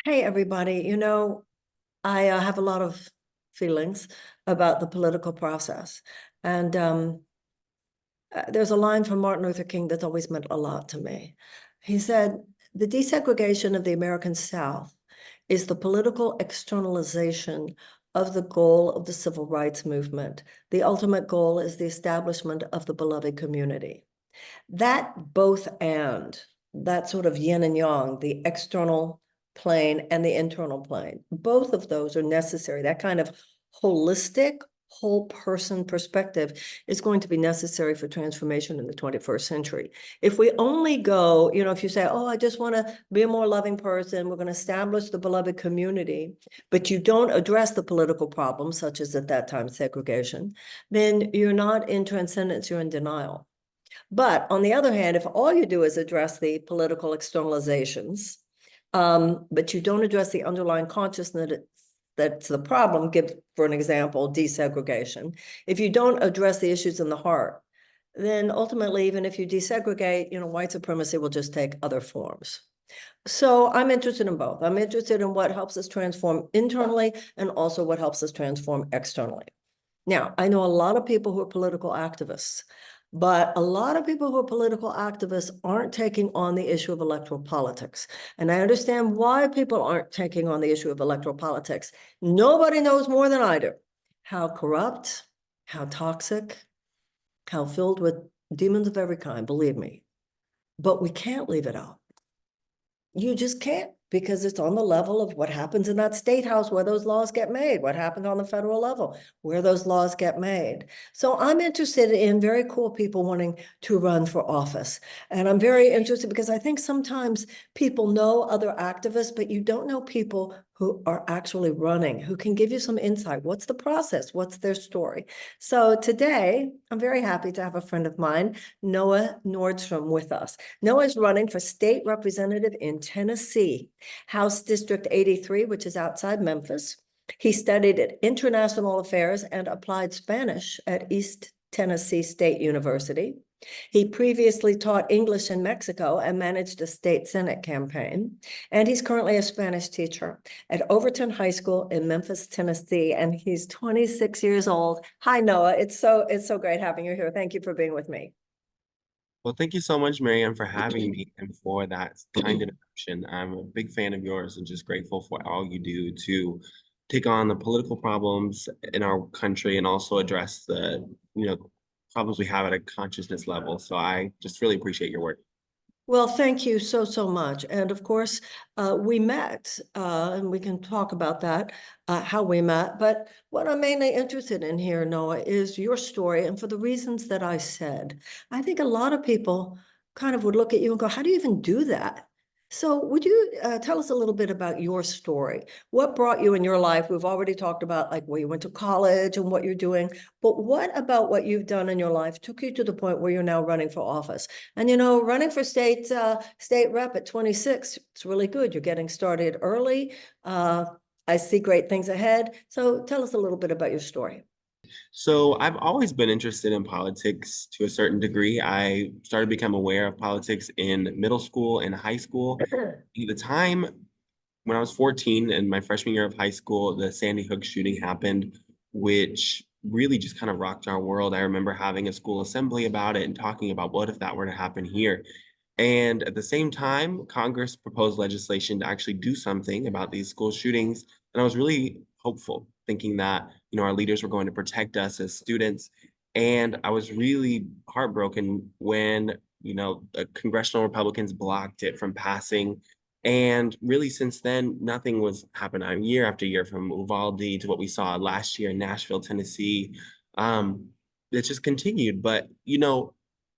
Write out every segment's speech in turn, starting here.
Hey, everybody. I have a lot of feelings about the political process. And there's a line from Martin Luther King that's always meant a lot to me. He said, the desegregation of the American South is the political externalization of the goal of the civil rights movement. The ultimate goal is the establishment of the beloved community. That both and that sort of yin and yang, the external plane and the internal plane, both of those are necessary. That kind of holistic, whole person perspective is going to be necessary for transformation in the 21st century. If we only go, if you say, oh, I just want to be a more loving person, we're going to establish the beloved community, but you don't address the political problems, such as at that time segregation, then you're not in transcendence, you're in denial. But on the other hand, if all you do is address the political externalizations, but you don't address the underlying consciousness that's the problem, give, for an example, desegregation. If you don't address the issues in the heart, then ultimately, even if you desegregate, white supremacy will just take other forms. So I'm interested in both. I'm interested in what helps us transform internally and also what helps us transform externally. Now, I know a lot of people who are political activists, but a lot of people who are political activists aren't taking on the issue of electoral politics. And I understand why people aren't taking on the issue of electoral politics. Nobody knows more than I do how corrupt, how toxic, how filled with demons of every kind, believe me. But we can't leave it out. You just can't, because it's on the level of what happens in that state house where those laws get made, what happens on the federal level where those laws get made. So I'm interested in very cool people wanting to run for office. And I'm very interested because I think sometimes people know other activists, but you don't know people who are actually running, who can give you some insight. What's the process? What's their story? So today, I'm very happy to have a friend of mine, Noah Nordstrom, with us. Noah is running for state representative in Tennessee, House District 83, which is outside Memphis. He studied international affairs and applied Spanish at East Tennessee State University. He previously taught English in Mexico and managed a state Senate campaign. And he's currently a Spanish teacher at Overton High School in Memphis, Tennessee. And he's 26 years old. Hi, Noah. It's so great having you here. Thank you for being with me. Well, thank you so much, Marianne, for having me and for that kind introduction. I'm a big fan of yours and just grateful for all you do to take on the political problems in our country and also address the, problems we have at a consciousness level. So I just really appreciate your work. Well, thank you so much. And of course, we met, and we can talk about that, how we met. But what I'm mainly interested in here, Noah, is your story. And for the reasons that I said, I think a lot of people kind of would look at you and go, how do you even do that? So would you tell us a little bit about your story? What brought you in your life? We've already talked about like where you went to college and what you're doing, but what about what you've done in your life took you to the point where you're now running for office? And running for state rep at 26, it's really good. You're getting started early. I see great things ahead. So tell us a little bit about your story. So I've always been interested in politics to a certain degree. I started to become aware of politics in middle school and high school. At the time when I was 14 and my freshman year of high school, the Sandy Hook shooting happened, which really just kind of rocked our world. I remember having a school assembly about it and talking about what if that were to happen here. And at the same time, Congress proposed legislation to actually do something about these school shootings. And I was really hopeful, thinking that, our leaders were going to protect us as students. And I was really heartbroken when, the congressional Republicans blocked it from passing. And really, since then, nothing was happening year after year, from Uvalde to what we saw last year in Nashville, Tennessee. Um, it just continued. But,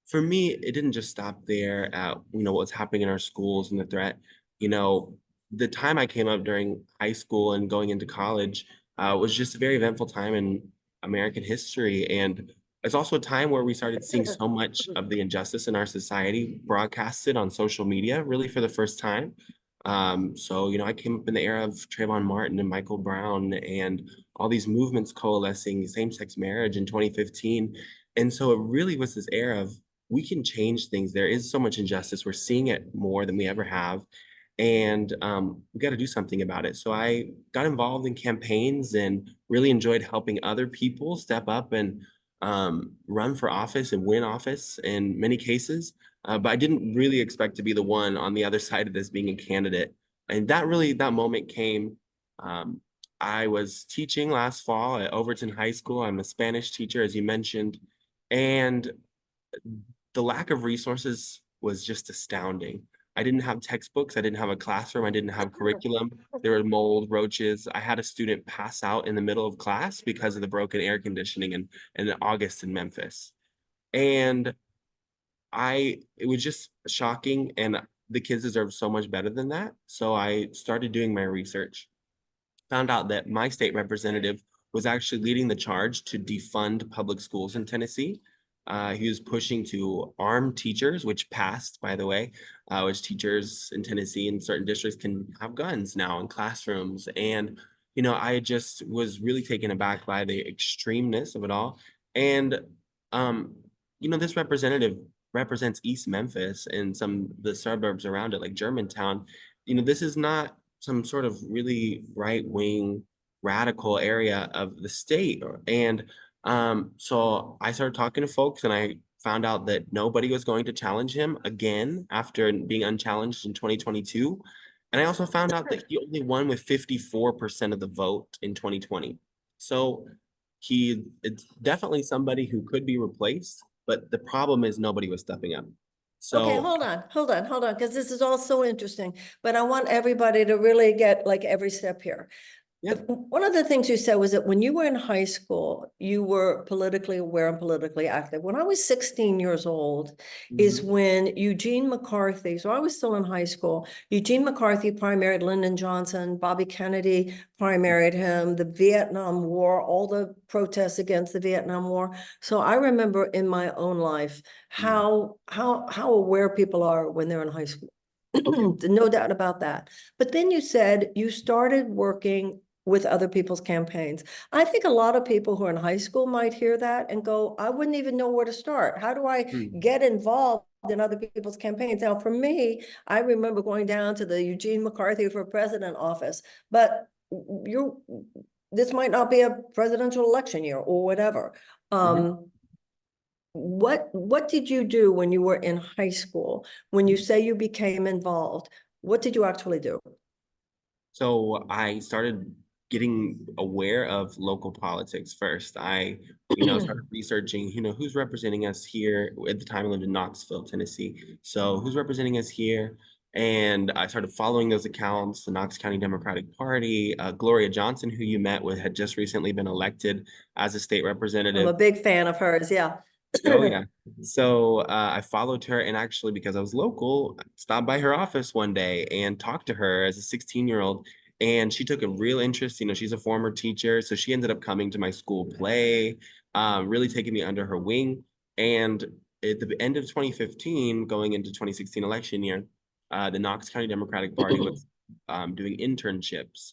for me, it didn't just stop there at, what's happening in our schools and the threat. You know, the time I came up during high school and going into college was just a very eventful time in American history. And it's also a time where we started seeing so much of the injustice in our society broadcasted on social media, really for the first time. So, I came up in the era of Trayvon Martin and Michael Brown and all these movements coalescing, same-sex marriage in 2015. And so it really was this era of we can change things. There is so much injustice. We're seeing it more than we ever have. and we got to do something about it. So I got involved in campaigns and really enjoyed helping other people step up and run for office and win office in many cases. But I didn't really expect to be the one on the other side of this being a candidate. And that moment came. Um, I was teaching last fall at Overton High School. I'm a Spanish teacher, as you mentioned, and the lack of resources was just astounding. I didn't have textbooks. I didn't have a classroom. I didn't have curriculum. There were mold, roaches. I had a student pass out in the middle of class because of the broken air conditioning in August in Memphis. And it was just shocking. And the kids deserve so much better than that. So I started doing my research, found out that my state representative was actually leading the charge to defund public schools in Tennessee. He was pushing to arm teachers, which passed, by the way, which teachers in Tennessee in certain districts can have guns now in classrooms. And, I just was really taken aback by the extremeness of it all. And, um, this representative represents East Memphis and some of the suburbs around it, like Germantown. This is not some sort of really right-wing radical area of the state. And so I started talking to folks and I found out that nobody was going to challenge him again after being unchallenged in 2022. And I also found out that he only won with 54% of the vote in 2020. So it's definitely somebody who could be replaced, but the problem is nobody was stepping up. Okay, So hold on, because this is all so interesting, but I want everybody to really get like every step here. yeah. One of the things you said was that when you were in high school, you were politically aware and politically active. When I was 16 years old is Mhm. when Eugene McCarthy, so I was still in high school, Eugene McCarthy primaried Lyndon Johnson, Bobby Kennedy primaried him, the Vietnam War, all the protests against the Vietnam War. So I remember in my own life Mhm. how aware people are when they're in high school. Yeah. No doubt about that. But then you said you started working with other people's campaigns. I think a lot of people who are in high school might hear that and go, I wouldn't even know where to start. How do I Mm. get involved in other people's campaigns? Now, for me, I remember going down to the Eugene McCarthy for president office, but you're this might not be a presidential election year or whatever. Mhm. What did you do when you were in high school? When you say you became involved, what did you actually do? So I started getting aware of local politics first. I, started researching, who's representing us here. At the time, I lived in Knoxville, Tennessee. So who's representing us here? And I started following those accounts, the Knox County Democratic Party. Gloria Johnson, who you met with, had just recently been elected as a state I'm representative. a big fan of hers, yeah. Oh yeah. So I followed her and actually because I was local, stopped by her office one day and talked to her as a 16-year-old. And she took a real interest. She's a former teacher. So she ended up coming to my school play, really taking me under her wing. And at the end of 2015, going into 2016 election year, the Knox County Democratic Party was doing internships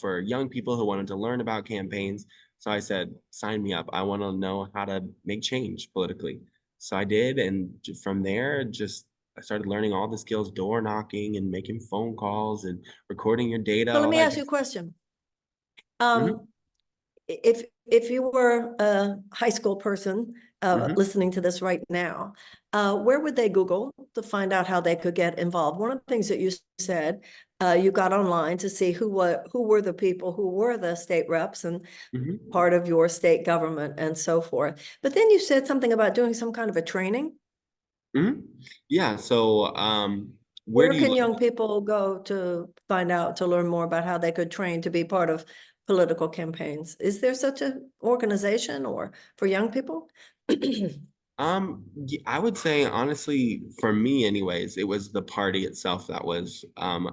for young people who wanted to learn about campaigns. So I said, sign me up. I want to know how to make change politically. So I did. And from there, just I started learning all the skills, door knocking and making phone calls and recording your data, So let all me that ask you good a question. stuff. Hmm. If you were a high school person Hmm. listening to this right now, where would they Google to find out how they could get involved? One of the things that you said, you got online to see who were the people who were the state reps and Hmm. part of your state government and so forth. But then you said something about doing some kind of a training. Hmm. Yeah. So where Where do you can live? young people go to find out, to learn more about how they could train to be part of political campaigns? Is there such an organization or for young people? I would say honestly, for me anyways, it was the party itself that was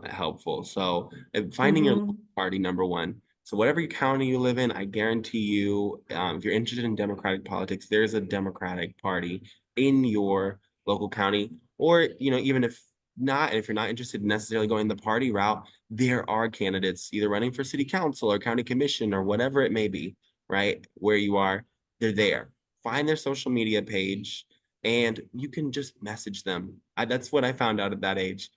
helpful. So finding your local Mhm. party, number one. So whatever county you live in, I guarantee you, if you're interested in democratic politics, there's a Democratic Party in your local county. Or, even if not, if you're not interested in necessarily going the party route, there are candidates either running for city council or county commission or whatever it may be, right? Where you are, they're there. Find their social media page and you can just message them. That's what I found out at that age.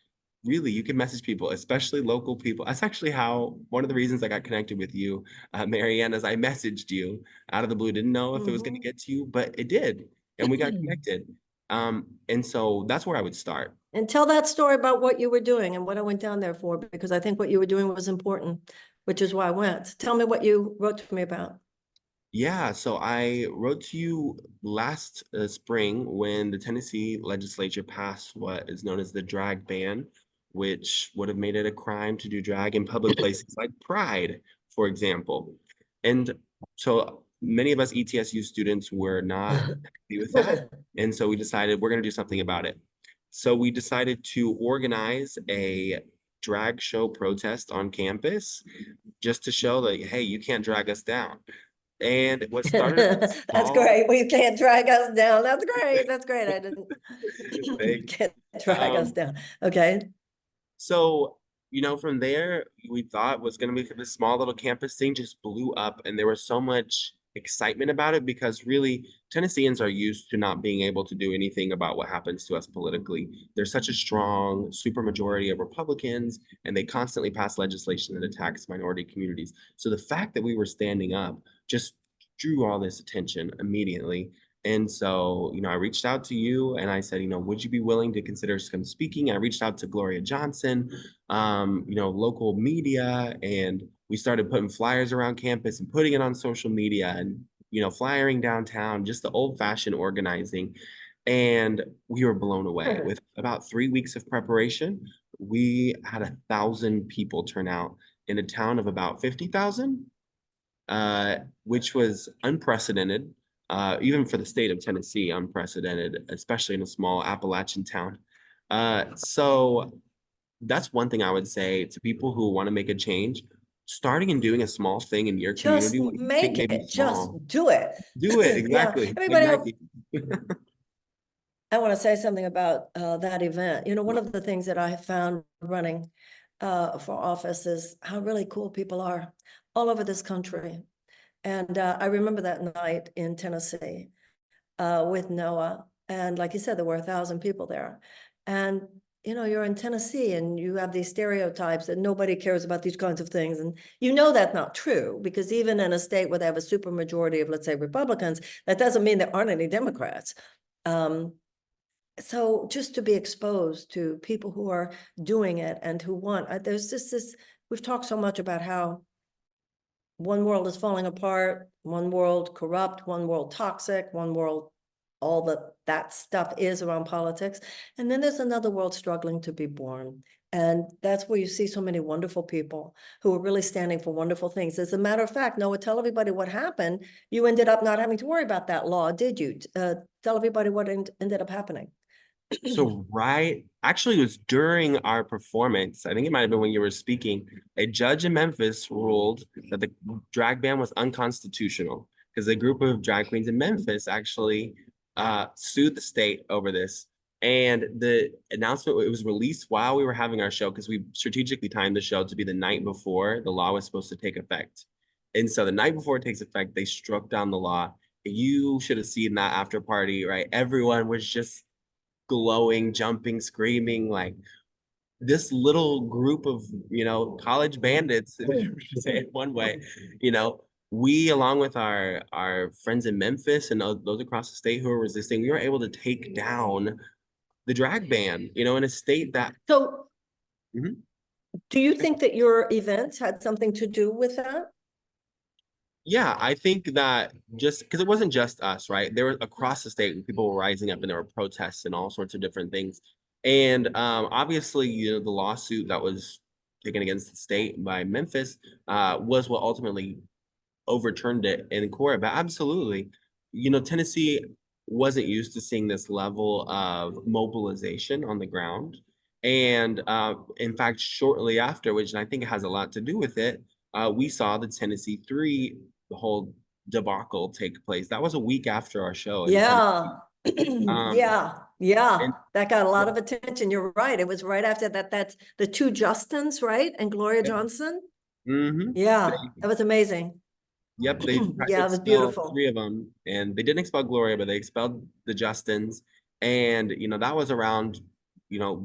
really, you can message people, especially local people. That's actually how one of the reasons I got connected with you, Marianne, is I messaged you out of the blue. Didn't know if it was going to Mhm. get to you, but it did, and we got connected. And so that's where I would start. And tell that story about what you were doing and what I went down there for, because I think what you were doing was important, which is why I went. Tell me what you wrote to me about. Yeah, so I wrote to you last spring when the Tennessee legislature passed what is known as the drag ban, which would have made it a crime to do drag in public places like Pride, for example. And so many of us ETSU students were not happy with that. And so we decided we're going to do something about it. So we decided to organize a drag show protest on campus just to show that, hey, you can't drag us down. And what started as a That's small great. We can't drag us down. That's great. That's great. I didn't thing. can't drag us down. Okay. So, from there, we thought was going to be this small little campus thing just blew up, and there was so much excitement about it because really Tennesseans are used to not being able to do anything about what happens to us politically. There's such a strong supermajority of Republicans, and they constantly pass legislation that attacks minority communities. So the fact that we were standing up just drew all this attention immediately. And so, I reached out to you and I said, would you be willing to consider some speaking? I reached out to Gloria Johnson, local media, and we started putting flyers around campus and putting it on social media and, flyering downtown, just the old fashioned organizing. And we were blown away. With about 3 weeks of preparation, we had 1,000 people turn out in a town of about 50,000, which was unprecedented, even for the state of Tennessee, unprecedented, especially in a small Appalachian town. So that's one thing I would say to people who want to make a change. Starting and doing a small thing in your Just community, what you think make may be it. Just small, do it. do it. Yeah. Exactly. Everybody else, Exactly. I want to say something about that event. One of the things that I have found running for office is how really cool people are all over this country. And I remember that night in Tennessee with Noah. And like you said, there were 1,000 people there. And you're in Tennessee and you have these stereotypes that nobody cares about these kinds of things. And that's not true, because even in a state where they have a super majority of, let's say, Republicans, that doesn't mean there aren't any Democrats. So just to be exposed to people who are doing it and who want, there's just this, we've talked so much about how one world is falling apart, one world corrupt, one world toxic, one world, all that stuff is around politics. And then there's another world struggling to be born. And that's where you see so many wonderful people who are really standing for wonderful things. As a matter of fact, Noah, tell everybody what happened. You ended up not having to worry about that law, did you? Tell everybody what ended up happening. So actually it was during our performance. I think it might have been when you were speaking. A judge in Memphis ruled that the drag ban was unconstitutional because a group of drag queens in Memphis actually sued the state over this. And the announcement, it was released while we were having our show because we strategically timed the show to be the night before the law was supposed to take effect. And so the night before it takes effect, they struck down the law. You should have seen that after party, right? Everyone was just glowing, jumping, screaming, like this little group of, college bandits, if you say it one way, you know, we, along with our friends in Memphis and those across the state who are resisting, we were able to take down the drag ban, in a state that. So Mhm. do you think that your event had something to do with that? Yeah, I think that just because it wasn't just us, right? There were across the state, people were rising up and there were protests and all sorts of different things. And obviously, the lawsuit that was taken against the state by Memphis was what ultimately overturned it in court. But absolutely, Tennessee wasn't used to seeing this level of mobilization on the ground. And in fact, shortly after, which I think has a lot to do with it, we saw the Tennessee Three, the whole debacle take place. That was a week after our show in Tennessee. Yeah. Um, Yeah. Yeah. and That got a yeah, lot of attention. You're right. It was right after that. That's the two Justins, right? And Gloria yeah. Johnson. Mm-hmm. Yeah. That was amazing. Yep, they tried to Yeah, it was expel beautiful. three of them, and they didn't expel Gloria, but they expelled the Justins. And that was around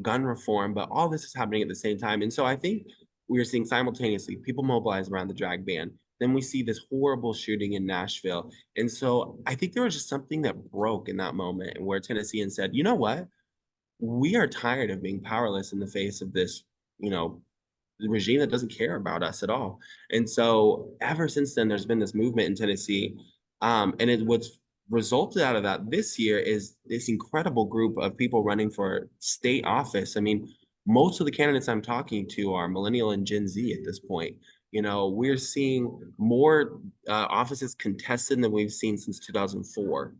gun reform, but all this is happening at the same time. And so I think we're seeing simultaneously people mobilize around the drag ban. Then we see this horrible shooting in Nashville. And so I think there was just something that broke in that moment where Tennesseans said, you know what? We are tired of being powerless in the face of this, you know, regime that doesn't care about us at all. And so ever since then, there's been this movement in Tennessee. What's resulted out of that this year is this incredible group of people running for state office. I mean, most of the candidates I'm talking to are millennial and Gen Z at this point. We're seeing more offices contested than we've seen since 2004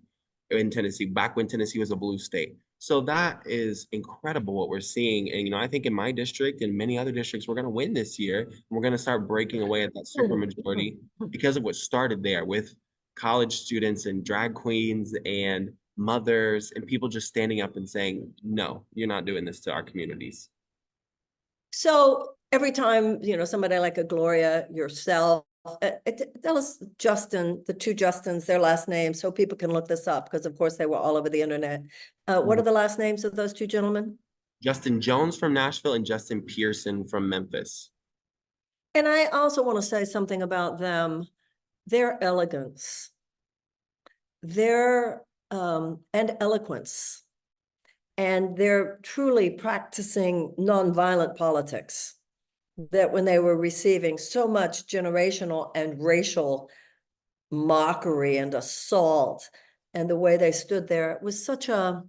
in Tennessee, back when Tennessee was a blue state. So that is incredible what we're seeing. And, I think in my district and many other districts, we're going to win this year. We're going to start breaking away at that supermajority because of what started there with college students and drag queens and mothers and people just standing up and saying, no, you're not doing this to our communities. So every time, somebody like a Gloria, yourself, tell us Justin, the two Justins, their last names, so people can look this up, because of course they were all over the internet. What are the last names of those two gentlemen? Justin Jones from Nashville and Justin Pearson from Memphis. And I also want to say something about them, their elegance, their and eloquence, and they're truly practicing nonviolent politics, that when they were receiving so much generational and racial mockery and assault, and the way they stood there was such a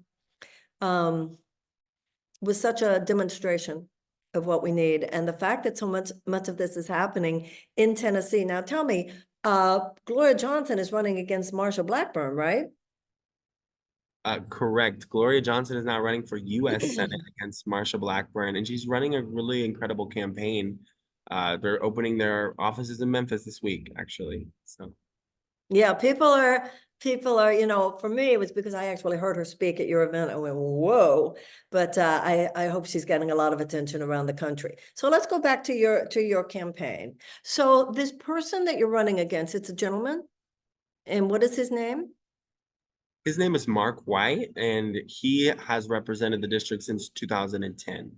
demonstration of what we need. And the fact that so much of this is happening in Tennessee. Now tell me, Gloria Johnson is running against Marsha Blackburn, right? Correct. Gloria Johnson is now running for U.S. Senate against Marsha Blackburn, and she's running a really incredible campaign. They're opening their offices in Memphis this week, actually. So, yeah, people are, for me, it was because I actually heard her speak at your event. I went, whoa, but I hope she's getting a lot of attention around the country. So let's go back to your campaign. So this person that you're running against, it's a gentleman. And what is his name? His name is Mark White, and he has represented the district since 2010.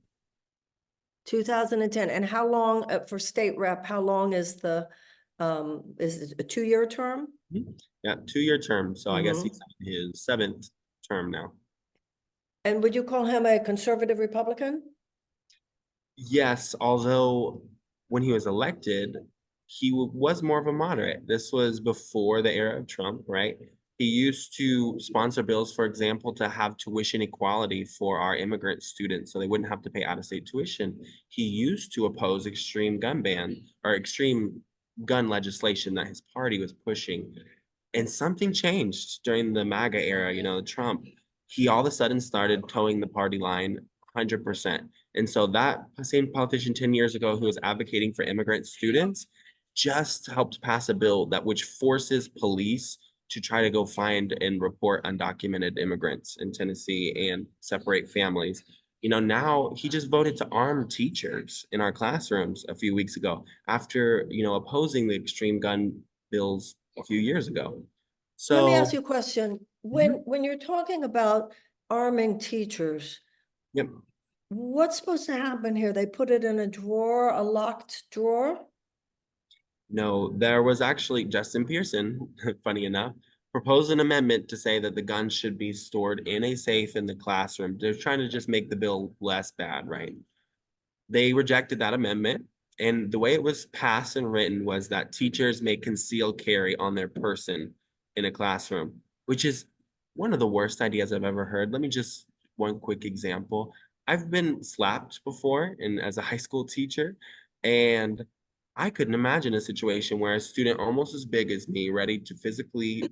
2010. And how long for state rep? How long is it a 2-year term? Yeah, 2-year term. So I guess he's in his 7th term now. And would you call him a conservative Republican? Yes, although when he was elected, he was more of a moderate. This was before the era of Trump, right? He used to sponsor bills, for example, to have tuition equality for our immigrant students so they wouldn't have to pay out-of-state tuition. He used to oppose extreme gun ban or extreme gun legislation that his party was pushing. And something changed during the MAGA era, Trump. He all of a sudden started towing the party line 100%. And so that same politician 10 years ago who was advocating for immigrant students just helped pass a bill which forces police to try to go find and report undocumented immigrants in Tennessee and separate families. Now he just voted to arm teachers in our classrooms a few weeks ago after, opposing the extreme gun bills a few years ago. So let me ask you a question. When you're talking about arming teachers, yep. What's supposed to happen here? They put it in a drawer, a locked drawer? No, there was actually Justin Pearson, funny enough, proposed an amendment to say that the guns should be stored in a safe in the classroom. They're trying to just make the bill less bad, right? They rejected that amendment. And the way it was passed and written was that teachers may conceal carry on their person in a classroom, which is one of the worst ideas I've ever heard. Let me just one quick example. I've been slapped before as a high school teacher, and I couldn't imagine a situation where a student almost as big as me, ready to physically,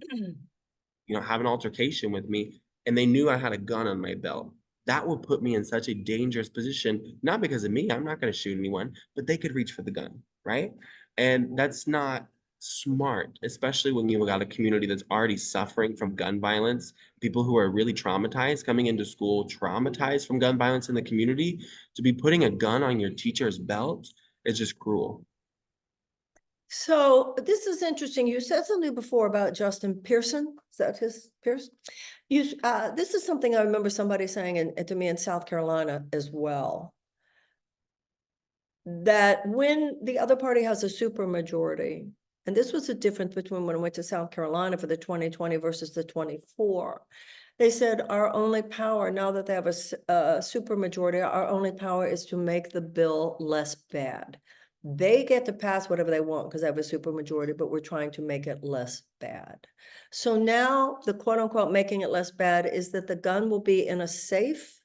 have an altercation with me, and they knew I had a gun on my belt. That would put me in such a dangerous position, not because of me, I'm not going to shoot anyone, but they could reach for the gun, right? And that's not smart, especially when you've got a community that's already suffering from gun violence, people who are really traumatized coming into school, traumatized from gun violence in the community. To be putting a gun on your teacher's belt is just cruel. So this is interesting. You said something before about Justin Pearson. Is that his Pierce? This is something I remember somebody saying to me in South Carolina as well. That when the other party has a super majority, and this was the difference between when I went to South Carolina for the 2020 versus the 24. They said our only power, now that they have a super majority, our only power is to make the bill less bad. They get to pass whatever they want because they have a super majority, but we're trying to make it less bad. So now the quote unquote making it less bad is that the gun will be in a safe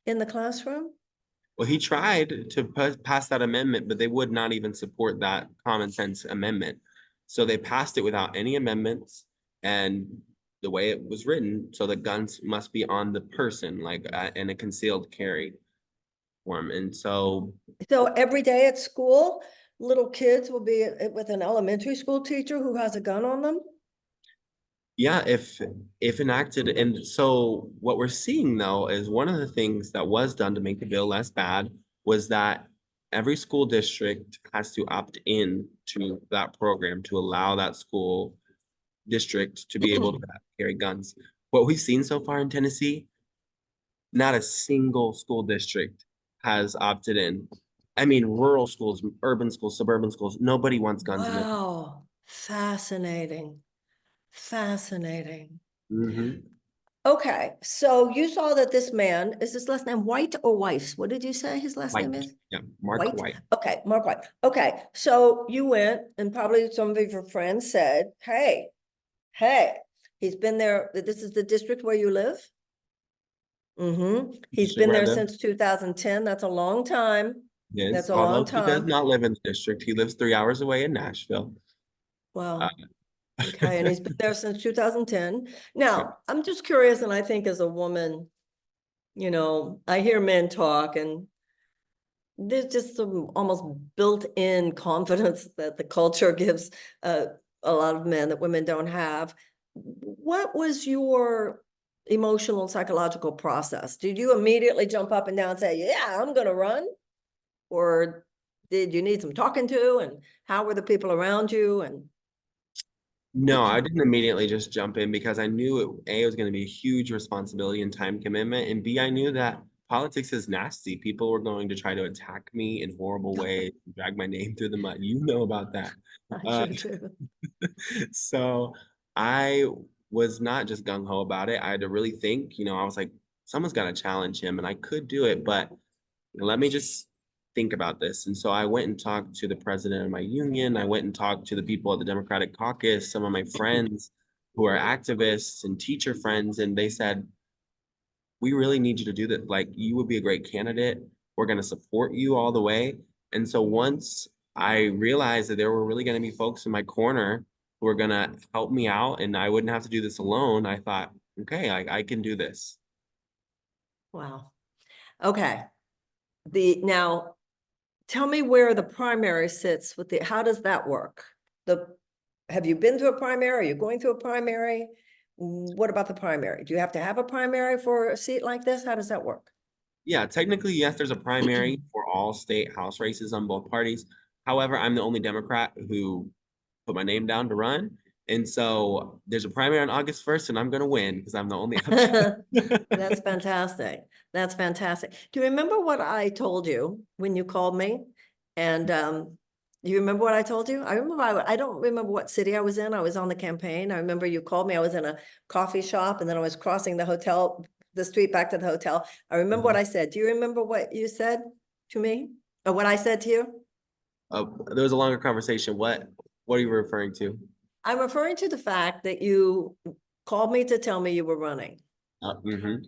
in the classroom. Well, he tried to pass that amendment, but they would not even support that common sense amendment. So they passed it without any amendments and the way it was written, so the guns must be on the person, like in a concealed carry form. And so, So every day at school, little kids will be with an elementary school teacher who has a gun on them. yeah, if enacted, and so what we're seeing though is one of the things that was done to make the bill less bad was that every school district has to opt in to that program to allow that school district to be able to carry guns. What we've seen so far in Tennessee, not a single school district has opted in. I mean, rural schools, urban schools, suburban schools, nobody wants guns in it. Wow, fascinating, fascinating. Mhm. Okay, so you saw that this man, is his last name White or Weiss? What did you say his last name White, is? yeah, Mark White? White. Okay, Mark White. Okay, so you went and probably some of your friends said, hey, he's been there. This is the district where you live? He's District been where I there live. since 2010. That's a long time. Yes, That's a long although he does time. not live in the district, he lives 3 hours away in Nashville. Uh, Well, okay, and he's been there since 2010. yeah. Now, I'm just curious, and I think as a woman, I hear men talk and there's just some almost built-in confidence that the culture gives a lot of men that women don't have. What was your emotional and psychological process? Did you immediately jump up and down and say, yeah, I'm going to run? Or did you need some talking to? And how were the people around you? And No, I didn't immediately just jump in because I knew A, it was going to be a huge responsibility and time commitment, and B, I knew that politics is nasty. People were going to try to attack me in horrible ways, drag my name through the mud. You know about that. I Uh, sure do. so I was not just gung ho about it. I had to really think, I was like, someone's got to challenge him, and I could do it, but let me just think about this. And so I went and talked to the president of my union. I went and talked to the people at the Democratic caucus, some of my friends who are activists and teacher friends, and they said, we really need you to do that. Like, you would be a great candidate. We're going to support you all the way. And so once I realized that there were really going to be folks in my corner who were going to help me out and I wouldn't have to do this alone, I thought, okay, I can do this. Wow. Okay. Now tell me where the primary sits with how does that work? Have you been through a primary? Are you going through a primary? What about the primary? Do you have to have a primary for a seat like this? How does that work? Yeah, technically, yes, there's a primary for all state house races on both parties. However, I'm the only Democrat who put my name down to run. And so there's a primary on August 1st, and I'm going to win because I'm the only option. That's fantastic. That's fantastic. Do you remember what I told you when you called me? And do you remember what I told you? I remember, I don't remember what city I was in. I was on the campaign. I remember you called me. I was in a coffee shop and then I was crossing the street back to the hotel. I remember what I said. Do you remember what you said to me or what I said to you? There was a longer conversation. What are you referring to? I'm referring to the fact that you called me to tell me you were running. Mhm.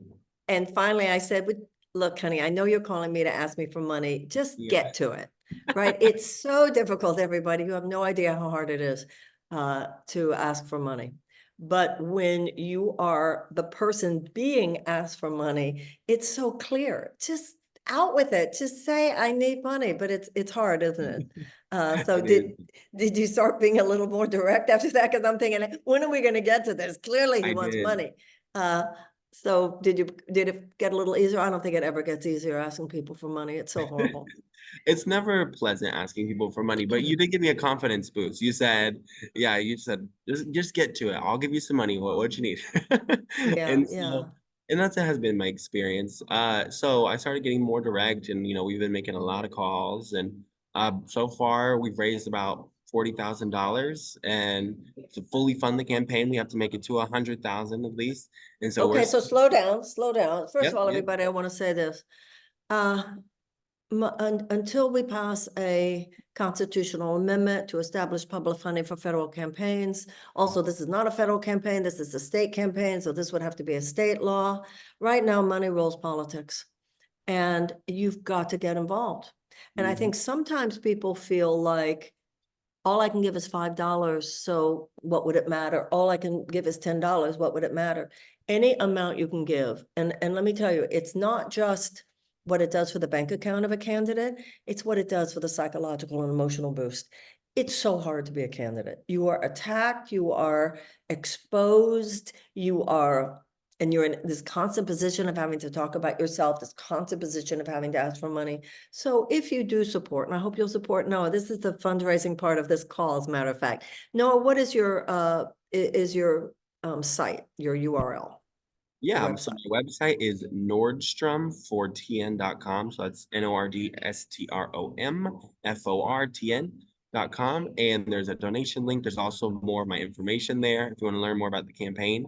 And finally I said, look, honey, I know you're calling me to ask me for money. Just Yeah. get to it, right? It's so difficult, everybody. You have no idea how hard it is to ask for money. But when you are the person being asked for money, it's so clear. Just out with it. Just say, I need money, but it's hard, isn't it? So It is. did you start being a little more direct after that? Because I'm thinking, when are we going to get to this? Clearly he I wants did. money. Uh, So did it get a little easier? I don't think it ever gets easier asking people for money. It's so horrible. It's never pleasant asking people for money, but you did give me a confidence boost. You said, yeah, you said just get to it. I'll give you some money. What you need? Yeah, And yeah. so and that has been my experience. So I started getting more direct, and we've been making a lot of calls, and so far we've raised about $40,000, and to fully fund the campaign, we have to make it to 100,000 at least. And so we're Okay, so slow down, slow down. First of yep, all, yep. everybody, I want to say this. Uh, until we pass a constitutional amendment to establish public funding for federal campaigns. Also, this is not a federal campaign, this is a state campaign, so this would have to be a state law. Right now, money rules politics, and you've got to get involved. And I think sometimes people feel like, all I can give is $5, so what would it matter? All I can give is $10, what would it matter? Any amount you can give. And let me tell you, it's not just what it does for the bank account of a candidate, it's what it does for the psychological and emotional boost. It's so hard to be a candidate. You are attacked, you are exposed, and you're in this constant position of having to talk about yourself, this constant position of having to ask for money. So if you do support, and I hope you'll support Noah, this is the fundraising part of this call, as a matter of fact. Noah, what is your site, your URL? Yeah, so my website is Nordstrom4TN.com. So that's NORDSTROMFORTN.com. And there's a donation link. There's also more of my information there if you want to learn more about the campaign.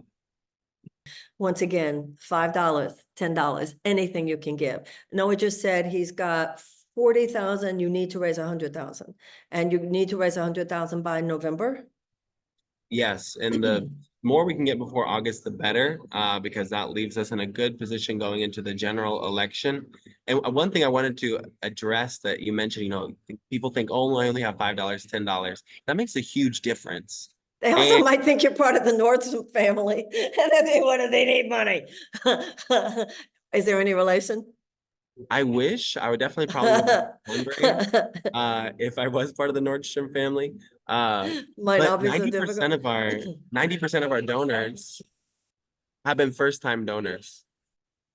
Once again, $5, $10, anything you can give. Noah just said he's got 40,000, you need to raise 100,000. And you need to raise 100,000 by November? Yes, and the more we can get before August, the better, because that leaves us in a good position going into the general election. And one thing I wanted to address that you mentioned, people think, oh, I only have $5, $10. That makes a huge difference. They also And might think you're part of the Nordstrom family, and then they need money. Is there any relation? I wish I would definitely probably would have one brand if I was part of the Nordstrom family. Might But not be so 90% difficult. of our 90% of our donors have been first-time donors.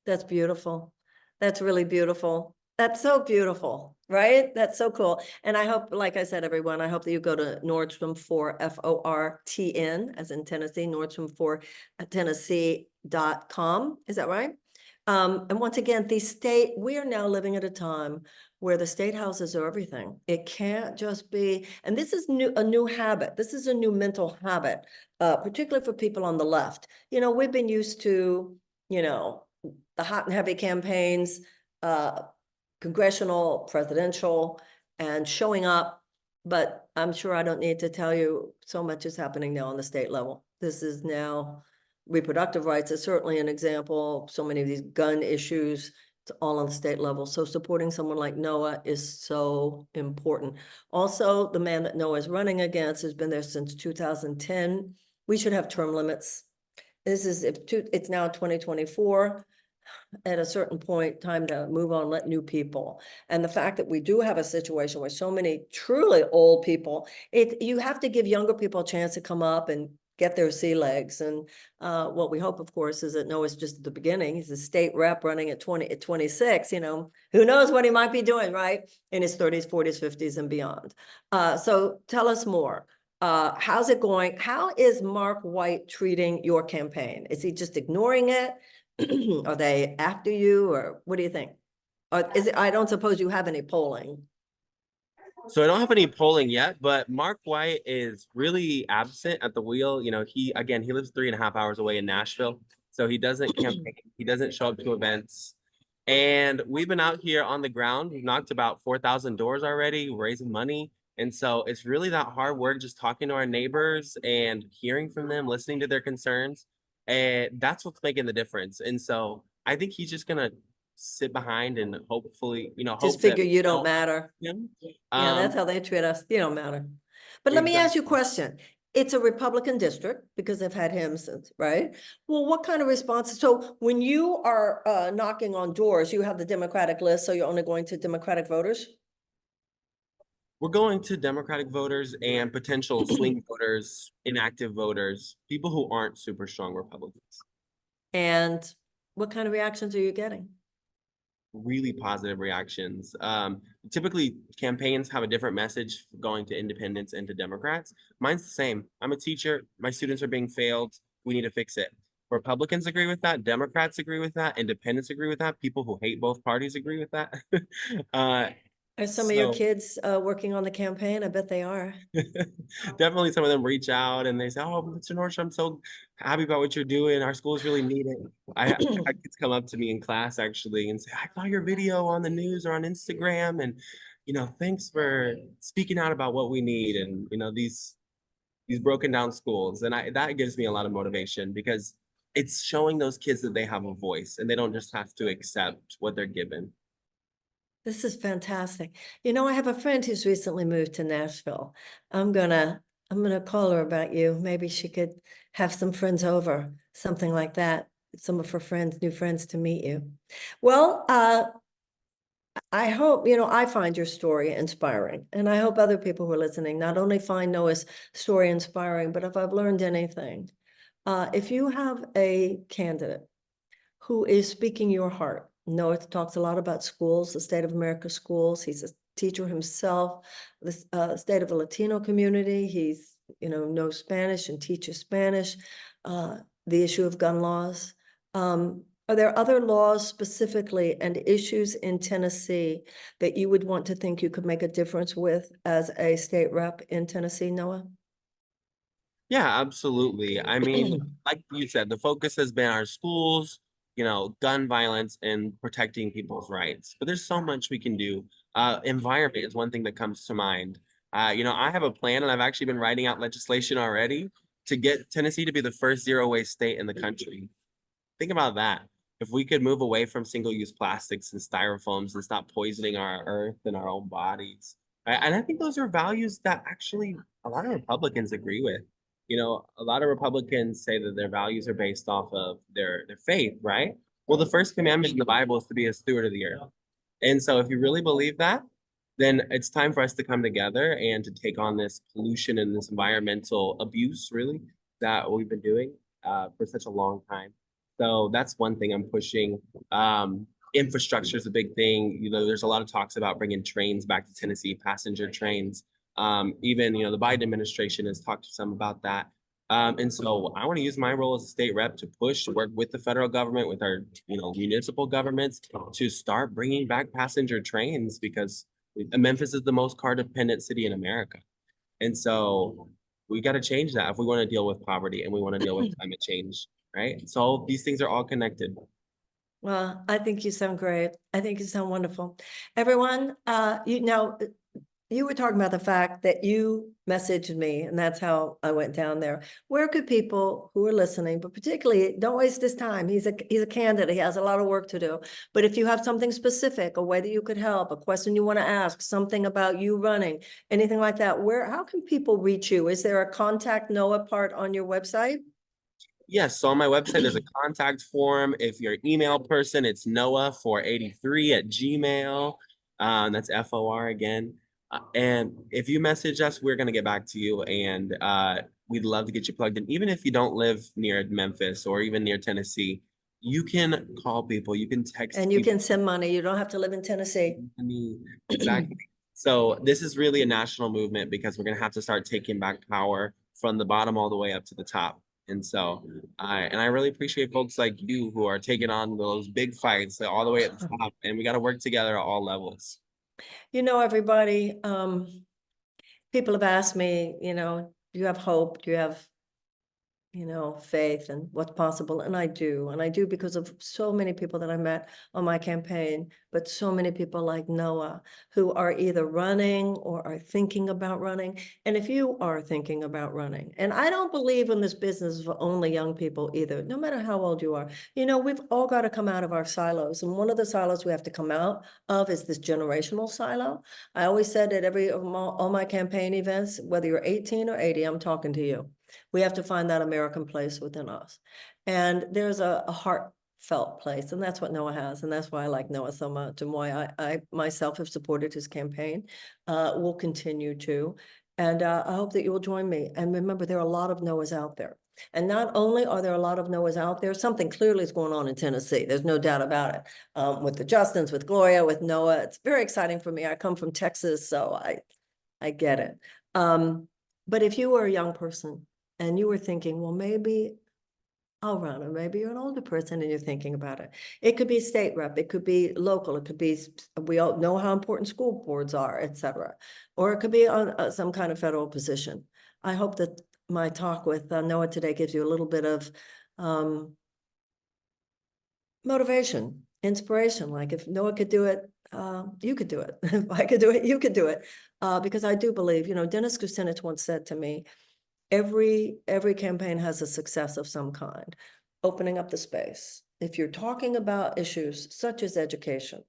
That's beautiful. That's really beautiful. That's so beautiful, right? That's so cool. And I hope, like I said, everyone, I hope that you go to Nordstrom for FORTN, as in Tennessee, Nordstrom for Tennessee.com. Is that right? And once again, we are now living at a time where the state houses are everything. It can't just be, and this is a new habit. This is a new mental habit, particularly for people on the left. We've been used to, the hot and heavy campaigns, congressional, presidential, and showing up. But I'm sure I don't need to tell you, so much is happening now on the state level. This is now reproductive rights is certainly an example. So many of these gun issues, it's all on the state level. So supporting someone like Noah is so important. Also, the man that Noah is running against has been there since 2010. We should have term limits. It's now 2024. At a certain point, time to move on, let new people. And the fact that we do have a situation where so many truly old people, you have to give younger people a chance to come up and get their sea legs. And what we hope, of course, is that Noah's just at the beginning. He's a state rep running at 26, who knows what he might be doing, right? In his 30s, 40s, 50s, and beyond. So tell us more. How's it going? How is Mark White treating your campaign? Is he just ignoring it? Are they after you, or what do you think? Or I don't suppose you have any polling. So I don't have any polling yet, but Mark White is really absent at the wheel. He lives 3.5 hours away in Nashville. So he doesn't campaign, he doesn't show up to events. And we've been out here on the ground. We've knocked about 4,000 doors already, raising money. And so it's really that hard work, just talking to our neighbors and hearing from them, listening to their concerns. And that's what's making the difference. And so I think he's just gonna sit behind and hopefully, Just hope figure that you don't matter. him. Yeah, that's how they treat us. You don't matter. But let me ask you a Exactly. question. It's a Republican district because they've had him since, right? Well, what kind of responses? So when you are knocking on doors, you have the Democratic list, so you're only going to Democratic voters? We're going to Democratic voters and potential swing voters, inactive voters, people who aren't super strong Republicans. And What kind of reactions are you getting? Really positive reactions. Typically campaigns have a different message going to independents and to Democrats. Mine's the same. I'm a teacher. My students are being failed. We need to fix it. Republicans agree with that. Democrats agree with that. Independents agree with that. People who hate both parties agree with that. uh, Are some of your so kids working on the campaign? I bet they are. definitely some of them reach out and they say, "Oh, Mr. Nordstrom, I'm so happy about what you're doing. Our schools really need it." I had kids come up to me in class actually and say, "I saw your video on the news or on Instagram, and thanks for speaking out about what we need and these broken down schools." And that gives me a lot of motivation because it's showing those kids that they have a voice and they don't just have to accept what they're given. This is fantastic. You know, I have a friend who's recently moved to Nashville. I'm gonna call her about you. Maybe she could have some friends over, something like that. Some of her friends, new friends to meet you. Well, I hope, I find your story inspiring, and I hope other people who are listening not only find Noah's story inspiring, but if I've learned anything, if you have a candidate who is speaking your heart. Noah talks a lot about schools, the state of America schools. He's a teacher himself, the state of the Latino community. He's, knows Spanish and teaches Spanish, the issue of gun laws. Are there other laws specifically and issues in Tennessee that you would want to think you could make a difference with as a state rep in Tennessee, Noah? Yeah, absolutely. I mean, like you said, the focus has been our schools, gun violence and protecting people's rights. But there's so much we can do. Environment is one thing that comes to mind. I have a plan and I've actually been writing out legislation already to get Tennessee to be the first zero waste state in the country. Think about that. If we could move away from single-use plastics and styrofoams and stop poisoning our earth and our own bodies. And I think those are values that actually a lot of Republicans agree with. A lot of Republicans say that their values are based off of their faith, right? Well, the first commandment in the Bible is to be a steward of the earth. And so if you really believe that, then it's time for us to come together and to take on this pollution and this environmental abuse, really, that we've been doing for such a long time. So that's one thing I'm pushing. Infrastructure is a big thing. There's a lot of talks about bringing trains back to Tennessee, passenger trains. Even, the Biden administration has talked to some about that. And so I want to use my role as a state rep to push, to work with the federal government, with our, municipal governments to start bringing back passenger trains because Memphis is the most car dependent city in America. And so we got to change that if we want to deal with poverty and we want to deal with climate change, right? So these things are all connected. Well, I think you sound great. I think you sound wonderful. Everyone, you were talking about the fact that you messaged me, and that's how I went down there. Where could people who are listening, but particularly don't waste his time. He's a candidate. He has a lot of work to do. But if you have something specific, a way that you could help, a question you want to ask, something about you running, anything like that, how can people reach you? Is there a contact Noah part on your website? Yes, so on my website, there's a contact form. If you're an email person, it's noah483@gmail. That's FOR again. And if you message us, we're going to get back to you. And we'd love to get you plugged in. Even if you don't live near Memphis or even near Tennessee, you can call people, you can text And you people. can send money. You don't have to live in Tennessee. Exactly. So this is really a national movement because we're going to have to start taking back power from the bottom all the way up to the top. And so, I really appreciate folks like you who are taking on those big fights all the way at the top. And we got to work together at all levels. Everybody, people have asked me, do you have hope? Do you have faith and what's possible. And I do because of so many people that I met on my campaign, but so many people like Noah who are either running or are thinking about running. And if you are thinking about running, and I don't believe in this business of only young people either, no matter how old you are, we've all got to come out of our silos. And one of the silos we have to come out of is this generational silo. I always said at all my campaign events, whether you're 18 or 80, I'm talking to you. We have to find that American place within us. And there's a heartfelt place, and that's what Noah has. And that's why I like Noah so much and why I myself have supported his campaign, will continue to. And I hope that you will join me. And remember, there are a lot of Noahs out there. And not only are there a lot of Noahs out there, something clearly is going on in Tennessee. There's no doubt about it. With the Justins, with Gloria, with Noah, it's very exciting for me. I come from Texas, so I get it. But if you were a young person and you were thinking, well, maybe I'll run, or maybe you're an older person and you're thinking about it. It could be state rep, it could be local, it could be, we all know how important school boards are, et cetera. Or it could be on some kind of federal position. I hope that my talk with Noah today gives you a little bit of motivation, inspiration. Like if Noah could do it, you could do it. If I could do it, you could do it. Because I do believe, you know, Dennis Kucinich once said to me, every campaign has a success of some kind, opening up the space. If you're talking about issues such as education,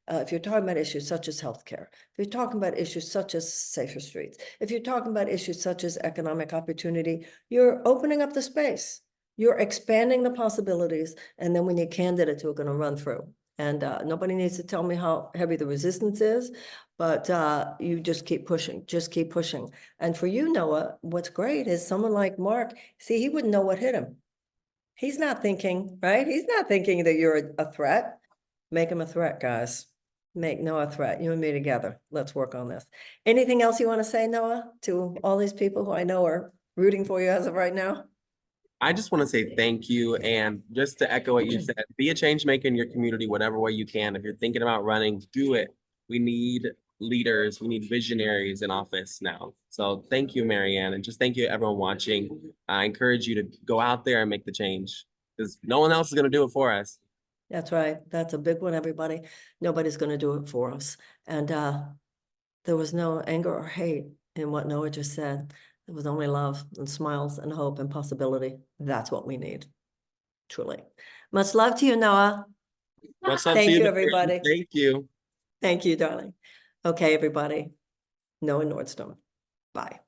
if you're talking about issues such as healthcare, if you're talking about issues such as safer streets, if you're talking about issues such as economic opportunity, you're opening up the space. You're expanding the possibilities, and then we need candidates who are going to run through. And nobody needs to tell me how heavy the resistance is, but you just keep pushing, just keep pushing. And for you, Noah, what's great is someone like Mark, see, he wouldn't know what hit him. He's not thinking, right? He's not thinking that you're a threat. Make him a threat, guys. Make Noah a threat. You and me together. Let's work on this. Anything else you want to say, Noah, to all these people who I know are rooting for you as of right now? I just want to say thank you. And just to echo what you said, be a change maker in your community, whatever way you can. If you're thinking about running, do it. We need leaders, we need visionaries in office now. So thank you, Marianne. And just thank you, everyone watching. I encourage you to go out there and make the change because no one else is going to do it for us. That's right. That's a big one, everybody. Nobody's going to do it for us. And there was no anger or hate in what Noah just said. It was only love and smiles and hope and possibility. That's what we need, truly. Much love to you, Noah. Much love to Thank you, you, Marianne. everybody. Thank you. Thank you, darling. Okay, everybody. Noah Nordstrom. Bye.